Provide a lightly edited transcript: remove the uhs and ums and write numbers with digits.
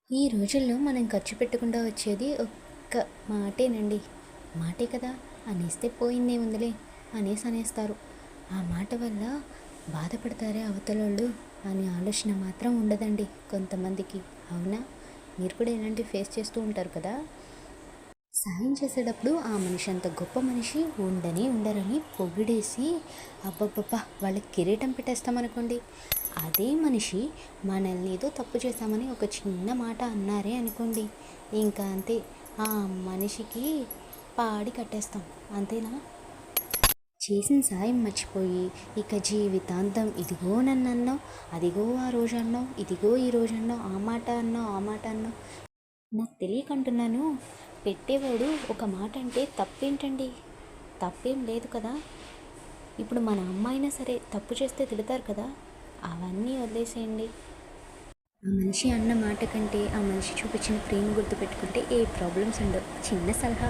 ఈ రోజుల్లో మనం ఖర్చు పెట్టకుండా వచ్చేది ఒక్క మాటేనండి. మాటే కదా! అనేస్తే పోయిందేముందిలే అనేస్తారు. ఆ మాట వల్ల బాధపడతారే అవతలోళ్ళు అనే ఆలోచన మాత్రం ఉండదండి కొంతమందికి. అవునా? మీరు కూడా ఇలాంటివి ఫేస్ చేస్తూ ఉంటారు కదా! సాయం చేసేటప్పుడు ఆ మనిషి అంత గొప్ప మనిషి ఉండనే ఉండరని పొగిడేసి అబ్బబ్బబ్బా వాళ్ళకి కిరీటం పెట్టేస్తామనుకోండి. అదే మనిషి మనల్ని ఏదో తప్పు చేశామని ఒక చిన్న మాట అన్నారే అనుకోండి, ఇంకా అంతే. ఆ మనిషికి పాడి కట్టేస్తాం. అంతేనా? చేసిన సాయం మర్చిపోయి ఇక జీవితాంతం ఇదిగో నన్ను అన్నావు, అదిగో ఆ రోజు అన్నావు, ఇదిగో ఈ రోజు అన్నావు, ఆ మాట అన్నావు, ఆ మాట అన్నావు. నాకు తెలియకంటున్నాను. పెట్టేవాడు ఒక మాట అంటే తప్పేంటండి? తప్పేం లేదు కదా! ఇప్పుడు మన అమ్మాయినా సరే తప్పు చేస్తే తిడతారు కదా! అవన్నీ వదిలేసేయండి. ఆ మనిషి అన్న మాట కంటే ఆ మనిషి చూపించిన ప్రేమ గుర్తుపెట్టుకుంటే ఏ ప్రాబ్లమ్స్ ఉండవు. చిన్న సలహా.